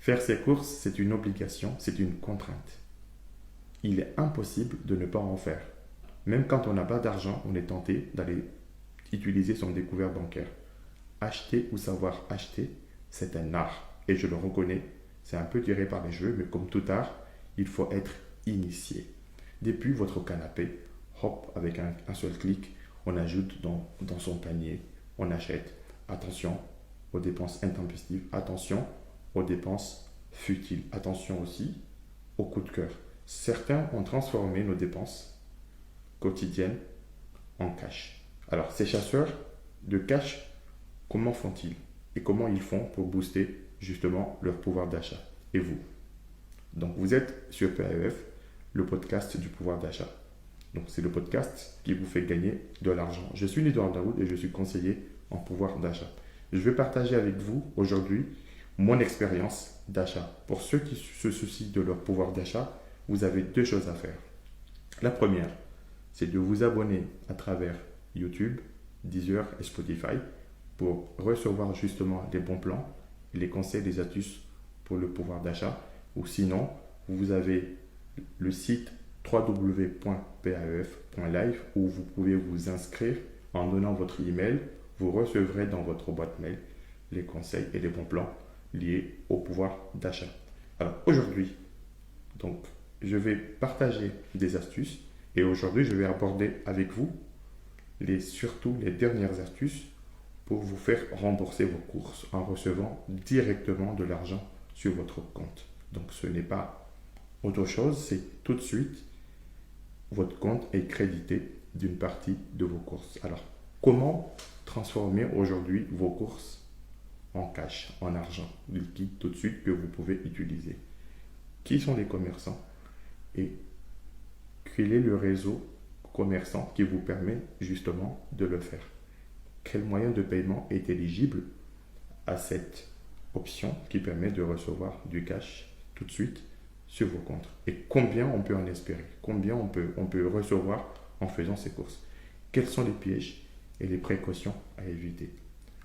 Faire ses courses, c'est une obligation, c'est une contrainte. Il est impossible de ne pas en faire. Même quand on n'a pas d'argent, on est tenté d'aller utiliser son découvert bancaire. Acheter ou savoir acheter, c'est un art. Et je le reconnais, c'est un peu tiré par les cheveux, mais comme tout art, il faut être initié. Depuis votre canapé, hop, avec un seul clic, on ajoute dans son panier, on achète. Attention aux dépenses intempestives, attention aux dépenses futiles, attention aussi aux coups de cœur. Certains ont transformé nos dépenses quotidiennes en cash. Alors, ces chasseurs de cash, comment font-ils? Et comment ils font pour booster justement leur pouvoir d'achat? Et vous? Donc, vous êtes sur PAEF, le podcast du pouvoir d'achat. Donc, c'est le podcast qui vous fait gagner de l'argent. Je suis Edouard Daoud et je suis conseiller en pouvoir d'achat. Je vais partager avec vous aujourd'hui mon expérience d'achat. Pour ceux qui se soucient de leur pouvoir d'achat, vous avez deux choses à faire. La première, c'est de vous abonner à travers YouTube, Deezer et Spotify pour recevoir justement les bons plans, les conseils, les astuces pour le pouvoir d'achat. Ou sinon, vous avez le site www.paef.live où vous pouvez vous inscrire en donnant votre email. Vous recevrez dans votre boîte mail les conseils et les bons plans liés au pouvoir d'achat. Alors aujourd'hui, donc, je vais partager des astuces et aujourd'hui, je vais aborder avec vous surtout les dernières astuces pour vous faire rembourser vos courses en recevant directement de l'argent sur votre compte. Donc, ce n'est pas autre chose, c'est tout de suite, votre compte est crédité d'une partie de vos courses. Alors, comment transformer aujourd'hui vos courses en cash, en argent liquide tout de suite que vous pouvez utiliser? Qui sont les commerçants et quel est le réseau commerçant qui vous permet justement de le faire? Quel moyen de paiement est éligible à cette option qui permet de recevoir du cash tout de suite sur vos comptes? Et combien on peut en espérer? Combien on peut recevoir en faisant ces courses? Quels sont les pièges et les précautions à éviter?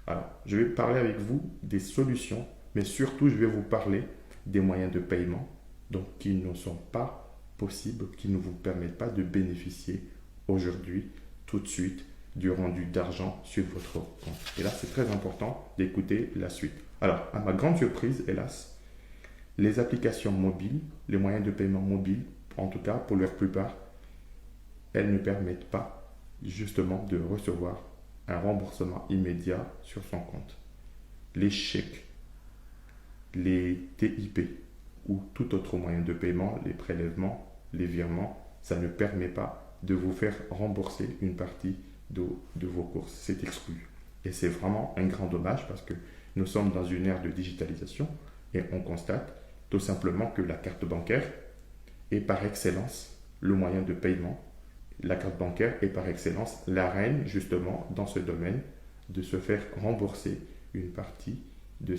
Alors, je vais parler avec vous des solutions, mais surtout, je vais vous parler des moyens de paiement donc, qui ne sont pas possibles, qui ne vous permettent pas de bénéficier aujourd'hui, tout de suite, du rendu d'argent sur votre compte. Et là, c'est très important d'écouter la suite. Alors, à ma grande surprise, hélas, les applications mobiles, les moyens de paiement mobiles, en tout cas pour leur plupart, elles ne permettent pas justement de recevoir un remboursement immédiat sur son compte. Les chèques, les TIP ou tout autre moyen de paiement, les prélèvements, les virements, ça ne permet pas de vous faire rembourser une partie de vos courses. C'est exclu. Et c'est vraiment un grand dommage parce que nous sommes dans une ère de digitalisation et on constate tout simplement que la carte bancaire est par excellence le moyen de paiement. La carte bancaire est par excellence la reine justement dans ce domaine de se faire rembourser une partie de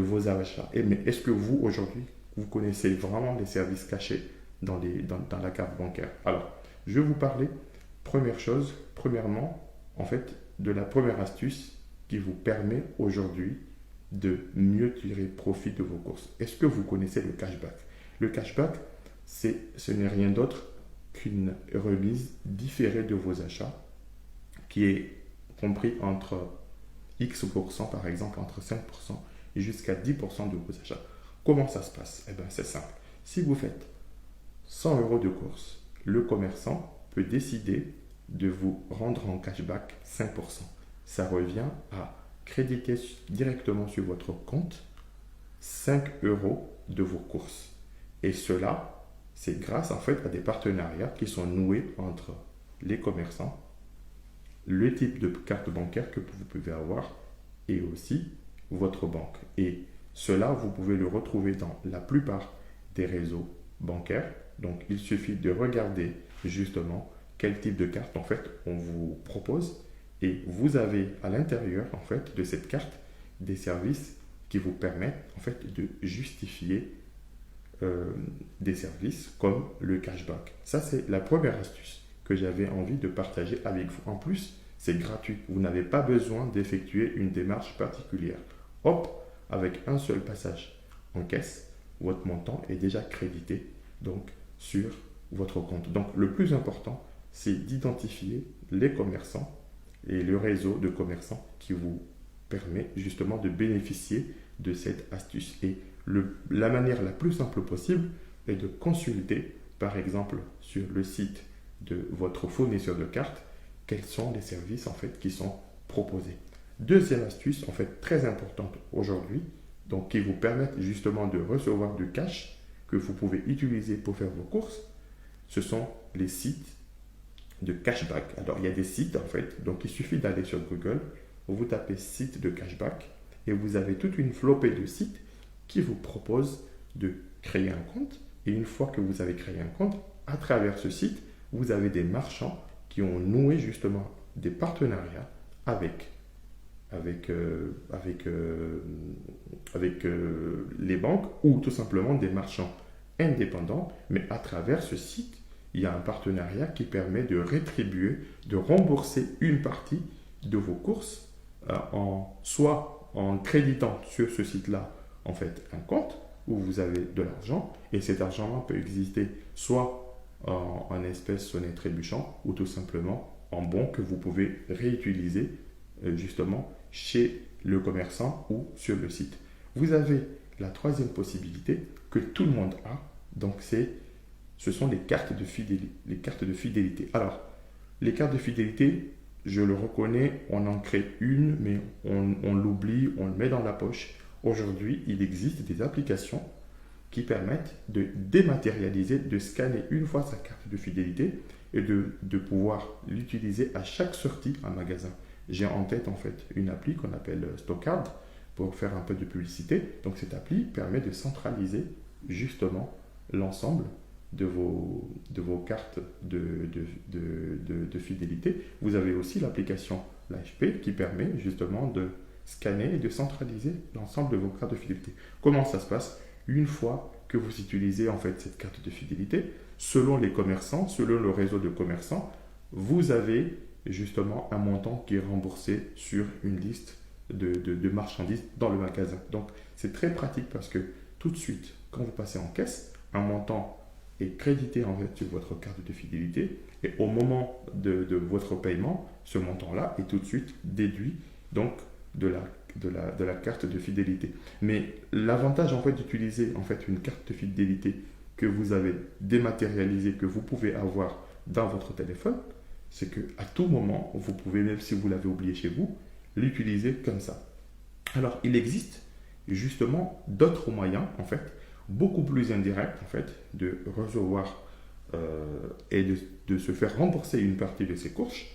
vos achats. Mais est-ce que vous aujourd'hui, vous connaissez vraiment les services cachés dans la carte bancaire? Alors, je vais vous parler, premièrement, en fait, de la première astuce qui vous permet aujourd'hui de mieux tirer profit de vos courses. Est-ce que vous connaissez le cashback? Le cashback, ce n'est rien d'autre qu'une remise différée de vos achats qui est compris entre X%, par exemple, entre 5% et jusqu'à 10% de vos achats. Comment ça se passe? Eh bien, c'est simple. Si vous faites 100 € de course, le commerçant peut décider de vous rendre en cashback 5%. Ça revient à créditer directement sur votre compte 5 € de vos courses. Et cela, c'est grâce en fait à des partenariats qui sont noués entre les commerçants, le type de carte bancaire que vous pouvez avoir et aussi votre banque. Et cela, vous pouvez le retrouver dans la plupart des réseaux bancaires. Donc, il suffit de regarder justement quel type de carte en fait on vous propose et vous avez à l'intérieur en fait de cette carte des services qui vous permettent en fait de justifier des services comme le cashback. Ça, c'est la première astuce que j'avais envie de partager avec vous. En plus, c'est gratuit. Vous n'avez pas besoin d'effectuer une démarche particulière. Hop, avec un seul passage en caisse, votre montant est déjà crédité donc sur votre compte. Donc le plus important, c'est d'identifier les commerçants et le réseau de commerçants qui vous permet justement de bénéficier de cette astuce. Et la manière la plus simple possible est de consulter, par exemple, sur le site de votre fournisseur de cartes, quels sont les services en fait qui sont proposés. Deuxième astuce, en fait très importante aujourd'hui, donc qui vous permettent justement de recevoir du cash que vous pouvez utiliser pour faire vos courses, ce sont les sites de cashback. Alors il y a des sites en fait, donc il suffit d'aller sur Google, vous tapez site de cashback et vous avez toute une flopée de sites qui vous proposent de créer un compte. Et une fois que vous avez créé un compte, à travers ce site, vous avez des marchands qui ont noué justement des partenariats avec les banques ou tout simplement des marchands indépendants. Mais à travers ce site, il y a un partenariat qui permet de rétribuer, de rembourser une partie de vos courses soit en créditant sur ce site-là en fait un compte où vous avez de l'argent et cet argent-là peut exister soit en espèces sonnant trébuchant ou tout simplement en bons que vous pouvez réutiliser justement chez le commerçant ou sur le site. Vous avez la troisième possibilité que tout le monde a, donc ce sont les cartes de fidélité. Alors, les cartes de fidélité, je le reconnais, on en crée une, mais on l'oublie, on le met dans la poche. Aujourd'hui, il existe des applications qui permettent de dématérialiser, de scanner une fois sa carte de fidélité et de pouvoir l'utiliser à chaque sortie en magasin. J'ai en tête en fait une appli qu'on appelle Stockcard pour faire un peu de publicité. Donc cette appli permet de centraliser justement l'ensemble de vos cartes de fidélité. Vous avez aussi l'application l'AFP qui permet justement de scanner et de centraliser l'ensemble de vos cartes de fidélité. Comment ça se passe? Une fois que vous utilisez en fait cette carte de fidélité, selon les commerçants, selon le réseau de commerçants, vous avez justement un montant qui est remboursé sur une liste de marchandises dans le magasin. Donc c'est très pratique parce que tout de suite, quand vous passez en caisse, un montant est crédité en fait sur votre carte de fidélité et au moment de votre paiement, ce montant-là est tout de suite déduit donc de la carte de fidélité. Mais l'avantage en fait d'utiliser en fait une carte de fidélité que vous avez dématérialisée, que vous pouvez avoir dans votre téléphone, c'est qu'à tout moment, vous pouvez, même si vous l'avez oublié chez vous, l'utiliser comme ça. Alors, il existe justement d'autres moyens, en fait, beaucoup plus indirects, en fait, de recevoir et de se faire rembourser une partie de ses courses.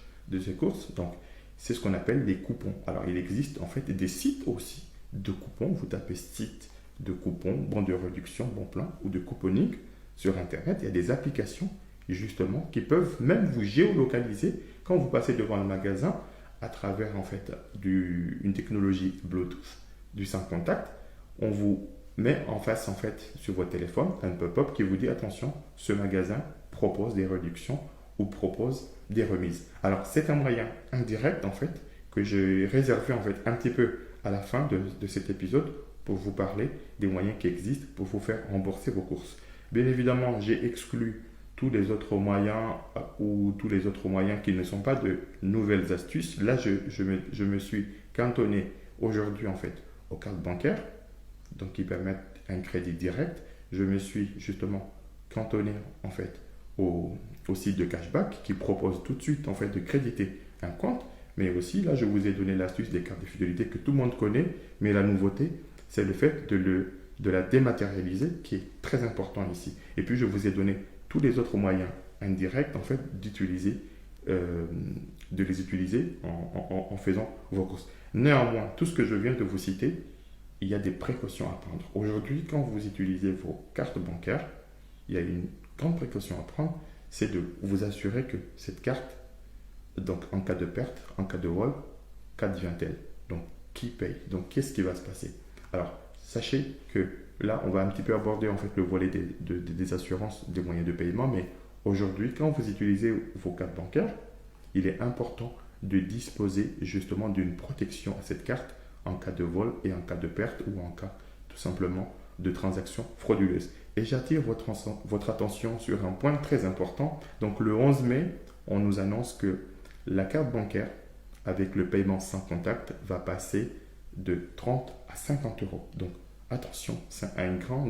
Donc, c'est ce qu'on appelle les coupons. Alors, il existe en fait des sites aussi de coupons. Vous tapez site de coupons, bons de réduction, bon plan ou de couponing sur Internet. Il y a des applications justement qui peuvent même vous géolocaliser quand vous passez devant le magasin à travers en fait une technologie Bluetooth du sans contact. On vous met en face en fait sur votre téléphone un pop-up qui vous dit attention, ce magasin propose des réductions ou propose des remises. Alors c'est un moyen indirect en fait que j'ai réservé en fait un petit peu à la fin de cet épisode pour vous parler des moyens qui existent pour vous faire rembourser vos courses. Bien évidemment, j'ai exclu tous les autres moyens ou tous les autres moyens qui ne sont pas de nouvelles astuces. Là, je me suis cantonné aujourd'hui en fait aux cartes bancaires, donc qui permettent un crédit direct. Je me suis justement cantonné en fait au site de cashback qui propose tout de suite en fait de créditer un compte. Mais aussi là, je vous ai donné l'astuce des cartes de fidélité que tout le monde connaît, mais la nouveauté, c'est le fait de la dématérialiser qui est très important ici. Et puis, je vous ai donné tous les autres moyens indirects en fait de les utiliser en faisant vos courses. Néanmoins, tout ce que je viens de vous citer, il y a des précautions à prendre. Aujourd'hui, quand vous utilisez vos cartes bancaires, il y a une grande précaution à prendre, c'est de vous assurer que cette carte, donc en cas de perte, en cas de vol, qu'advient-elle? Donc, qui paye? Donc, qu'est-ce qui va se passer? Alors, sachez que là, on va un petit peu aborder en fait le volet des assurances, des moyens de paiement, mais aujourd'hui, quand vous utilisez vos cartes bancaires, il est important de disposer justement d'une protection à cette carte en cas de vol et en cas de perte ou en cas tout simplement de transactions frauduleuses. Et j'attire votre attention sur un point très important. Donc le 11 mai, on nous annonce que la carte bancaire avec le paiement sans contact va passer de 30 à 50 euros. Donc attention, c'est un grand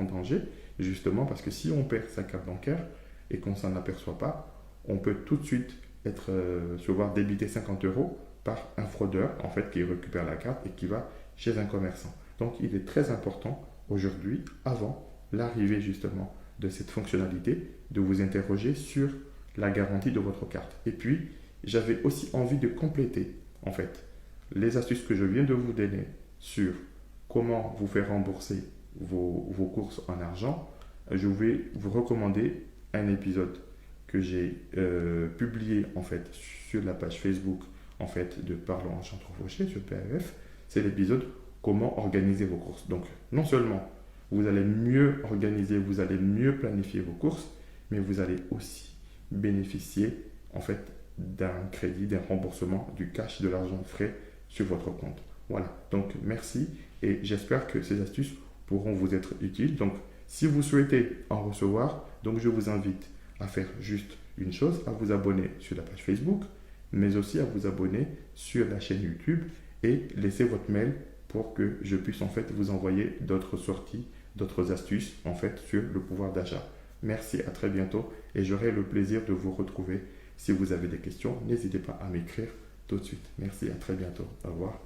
danger, justement parce que si on perd sa carte bancaire et qu'on ne s'en aperçoit pas, on peut tout de suite se voir débiter 50 euros par un fraudeur en fait qui récupère la carte et qui va chez un commerçant. Donc il est très important aujourd'hui, avant l'arrivée justement de cette fonctionnalité, de vous interroger sur la garantie de votre carte. Et puis, j'avais aussi envie de compléter en fait les astuces que je viens de vous donner sur comment vous faire rembourser vos courses en argent. Je vais vous recommander un épisode que j'ai publié en fait sur la page Facebook en fait de Parlons Argent Fauché sur PAF. C'est l'épisode comment organiser vos courses. Donc non seulement vous allez mieux organiser, vous allez mieux planifier vos courses, mais vous allez aussi bénéficier en fait d'un crédit, d'un remboursement du cash, de l'argent frais sur votre compte. Voilà, donc merci et j'espère que ces astuces pourront vous être utiles. Donc si vous souhaitez en recevoir, donc je vous invite à faire juste une chose, à vous abonner sur la page Facebook, mais aussi à vous abonner sur la chaîne YouTube et laisser votre mail pour que je puisse en fait vous envoyer d'autres sorties, d'autres astuces en fait sur le pouvoir d'achat. Merci, à très bientôt et j'aurai le plaisir de vous retrouver. Si vous avez des questions, n'hésitez pas à m'écrire tout de suite. Merci, à très bientôt. Au revoir.